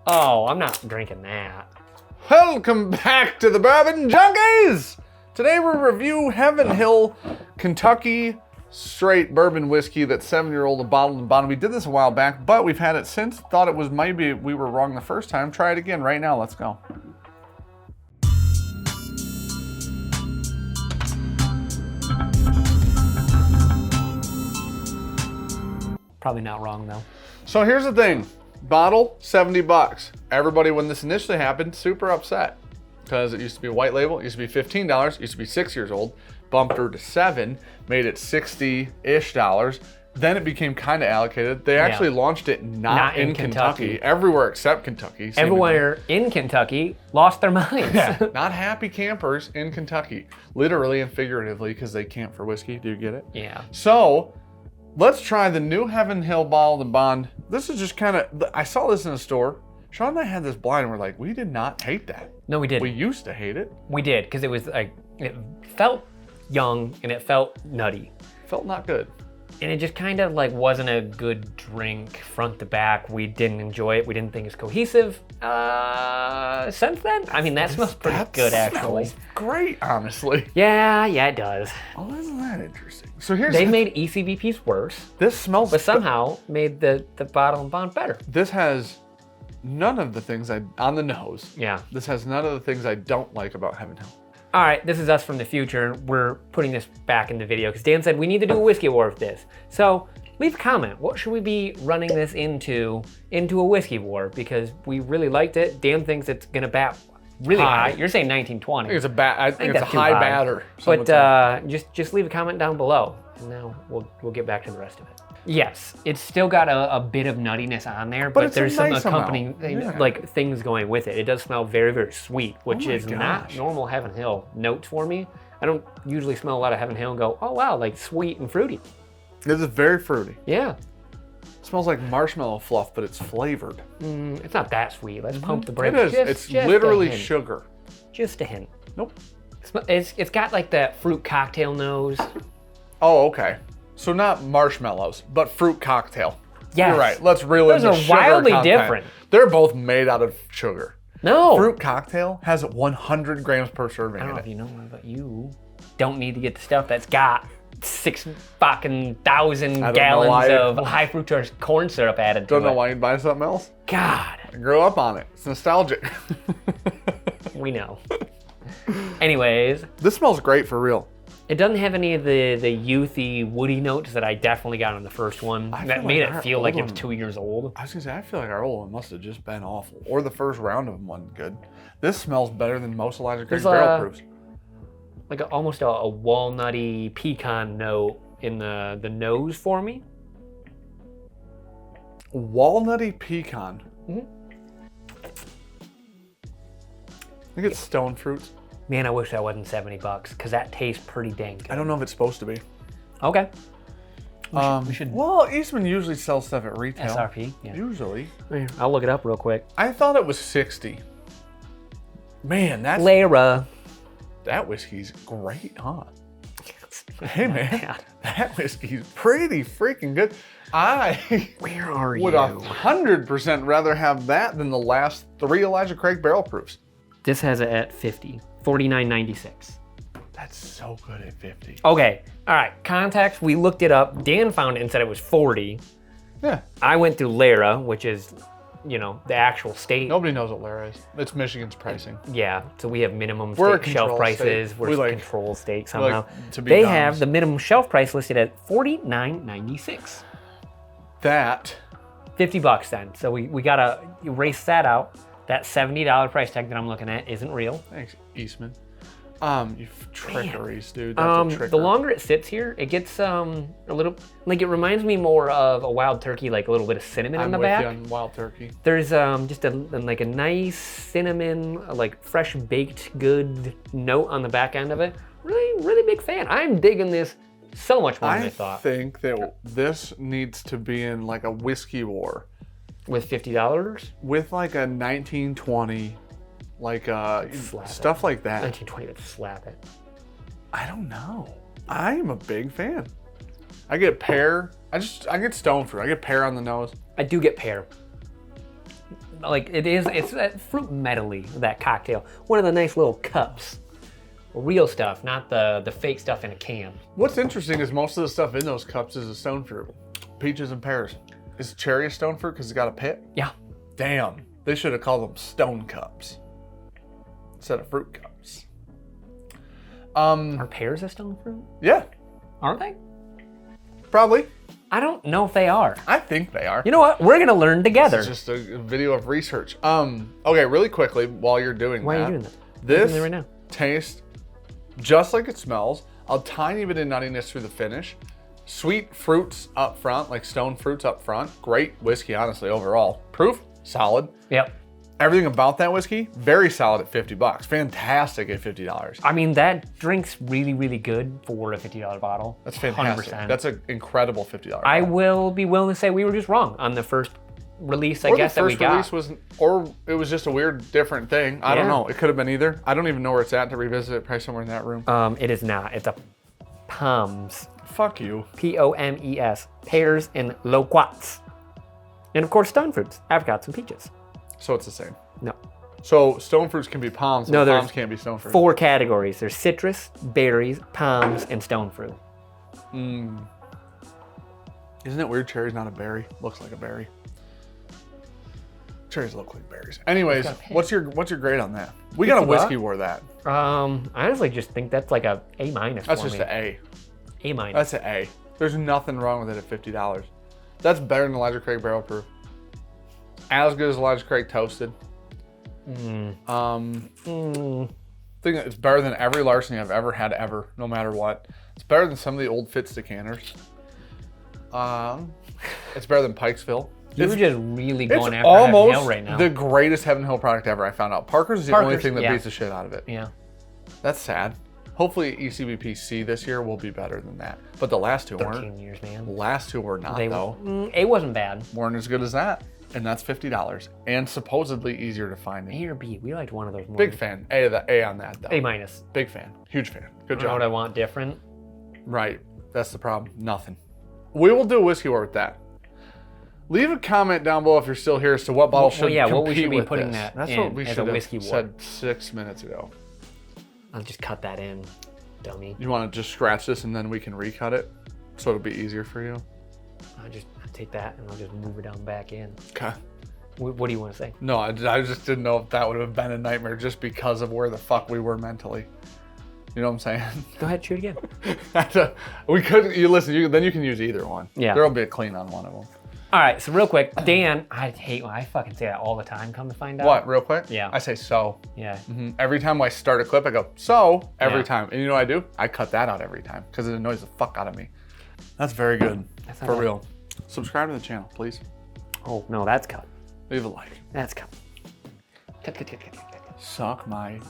Oh, I'm not drinking that. Welcome back to the Bourbon Junkies! Today we review Heaven Hill, Kentucky straight bourbon whiskey that's 7-year-old bottled and bonded. We did this a while back, but we've had it since. Thought it was maybe we were wrong the first time. Try it again right now. Let's go. Probably not wrong though. So here's the thing. Bottle, 70 bucks. Everybody, when this initially happened, super upset. Because it used to be a white label, it used to be $15, it used to be 6 years old, bumped her to 7, made it $60-ish. Then it became kind of allocated. They actually launched it not in Kentucky. Everywhere except Kentucky. Everywhere in Kentucky lost their minds. Yeah, not happy campers in Kentucky. Literally and figuratively, because they camp for whiskey. Do you get it? Yeah. So, let's try the new Heaven Hill Bottled and Bond. This is just kind of, I saw this in a store. Sean and I had this blind and we're like, we did not hate that. No, we didn't. We used to hate it. We did, because it was like, it felt young and it felt nutty. Felt not good. And it just kind of like wasn't a good drink front to back. We didn't enjoy it. We didn't think it's cohesive. Since then, I mean, that smells pretty good actually. Smells great, honestly. Yeah, it does. Oh, isn't that interesting? So here's They made ECVPs worse, this smells, but somehow made the bottle and bond better. this has none of the things on the nose. Yeah. This has none of the things I don't like about Heaven Hill. All right, this is us from the future. We're putting this back in the video because Dan said we need to do a whiskey war with this. So leave a comment. What should we be running this into a whiskey war? Because we really liked it. Dan thinks it's gonna bat really high. You're saying 1920. I think it's a that's too high batter. But just leave a comment down below. And now we'll get back to the rest of it. Yes, it's still got a bit of nuttiness on there, but it's there's a some nice accompanying like things going with it. It does smell very, very sweet, which my is not gosh. normal Heaven Hill notes for me. I don't usually smell a lot of Heaven Hill and go, oh wow, like sweet and fruity. This is very fruity. Yeah. It smells like marshmallow fluff, but it's flavored. It's not that sweet. Let's pump the brakes. It is. It's just literally a hint. sugar. Just a hint. Nope. It's got like that fruit cocktail nose. Oh, okay. So not marshmallows, but fruit cocktail. Yes. You're right. Let's reel in Those the are sugar wildly content. different. They're both made out of sugar. No. Fruit cocktail has 100 grams per serving I don't in know it. if you know, but you don't need to get the stuff that's got 6,000 gallons of high fructose corn syrup added to it. Don't know why you'd buy something else. God. I grew up on it. It's nostalgic. We know. Anyways, This smells great for real. it doesn't have any of the youthy, woody notes that I definitely got on the first one. I That feel made like it our feel like it was old 2 years old. I was gonna say, I feel like our old one must have just been awful. Or the first round of them wasn't good. This smells better than most Elijah Craig There's barrel proofs. Like almost a walnutty pecan note in the nose for me. Walnutty pecan. Mhm. I think it's stone fruits. Man, I wish that wasn't $70 because that tastes pretty dang good. I don't know if it's supposed to be. Okay. We should Well, Eastman usually sells stuff at retail. SRP. Yeah. Usually. I'll look it up real quick. I thought it was 60. Man, Lara. that whiskey's great, huh? Hey man, that whiskey's pretty freaking good. Where are would 100% rather have that than the last 3 Elijah Craig barrel proofs. This has it at 50, 49.96. That's so good at 50. Okay, all right, context, we looked it up. Dan found it and said it was 40. Yeah. I went through Lara, which is, you know, the actual state. Nobody knows what Lara is. It's Michigan's pricing. Yeah, so we have minimum We're a state shelf control prices. state. We're We a like- control state like somehow. to be They doms. have the minimum shelf price listed at $49.96. That, $50 then. So we gotta erase that out. That $70 price tag that I'm looking at isn't real. thanks, Eastman. You trickeries, dude. That's a tricker. The longer it sits here, it gets a little, like it reminds me more of a wild turkey, like a little bit of cinnamon I'm on the with back. you on wild turkey. There's just like a nice cinnamon, like fresh baked good note on the back end of it. Really, really big fan. I'm digging this so much more than I I thought. think that this needs to be in like a whiskey war With $50? with like a 1920, like stuff like that. 1920 would slap it. I don't know. I am a big fan. I get pear. I get stone fruit. I get pear on the nose. I do get pear. like it's that fruit medley, that cocktail. One of the nice little cups. Real stuff, not the fake stuff in a can. What's interesting is most of the stuff in those cups is a stone fruit. Peaches and pears. Is cherry a stone fruit because it's got a pit? Yeah. Damn. They should have called them stone cups instead of fruit cups. Are pears a stone fruit? Yeah. Are they? Probably. I don't know if they are. I think they are. You know what? We're gonna learn together. It's just a video of research. Okay, really quickly while you're doing Why that. are you doing that? This doing it right now. tastes just like it smells. A tiny bit of nuttiness through the finish. Sweet fruits up front, like stone fruits up front. Great whiskey, honestly, overall. Proof, solid. Yep. Everything about that whiskey, very solid at $50. Fantastic at $50. I mean, that drink's really, really good for a $50 bottle. That's fantastic. 100%. That's an incredible $50 bottle. I will be willing to say we were just wrong on the first release, I guess, that we got. Release was, or it was just a weird, different thing. I don't know. It could have been either. I don't even know where it's at to revisit it. Probably somewhere in that room. It is not. It's a Poms. Fuck you. P-O-M-E-S. Pears and loquats. And of course, stone fruits, apricots, and peaches. So it's the same. No. So stone fruits can be palms, No, but there's palms can't be stone fruit. 4 categories. There's citrus, berries, palms, and stone fruit. Isn't it weird? Cherry's not a berry. Looks like a berry. Cherries look like berries. Anyways, what's your grade on that? We got a whiskey war that. I honestly just think that's like a A-. That's just an A. A-. That's an A. There's nothing wrong with it at $50. That's better than Elijah Craig Barrel Proof. As good as Elijah Craig Toasted. I think it's better than every Larceny I've ever had ever, no matter what. It's better than some of the old Fitz decanters. It's better than Pikesville. You're just really going It's after Heaven Hill almost right now. the greatest Heaven Hill product ever, I found out. Parker's is the only thing that beats the shit out of it. Yeah. That's sad. Hopefully ECBP-C this year will be better than that. But the last two 13 weren't. years, man. The last two were not, though. A wasn't bad. Weren't as good as that. And that's $50. And supposedly easier to find. A or B? We liked one of those more. Big fan. A on that, though. A-. Big fan. Huge fan. Good You know job. what I want different? Right. That's the problem. Nothing. We will do a whiskey war with that. Leave a comment down below if you're still here as to what bottle should compete what we should be with putting this. that That's in what we as should a whiskey have war. said 6 minutes ago. I'll just cut that in, dummy. You want to just scratch this and then we can recut it so it'll be easier for you? I'll take that and I'll just move it down back in. Okay. What do you want to say? No, I just didn't know if that would have been a nightmare just because of where the fuck we were mentally. You know what I'm saying? Go ahead, shoot again. We could, then you can use either one. Yeah. There'll be a clean on one of them. All right, so real quick, Dan, I hate when I fucking say that all the time, come to find out. What, real quick? Yeah. I say so. Yeah. Every time I start a clip, I go, so, every Yeah. time. And you know what I do? I cut that out every time because it annoys the fuck out of me. That's very good. That's not For bad. real. Subscribe to the channel, please. Oh, no, that's cut. Leave a like. That's cut. Cut. Suck my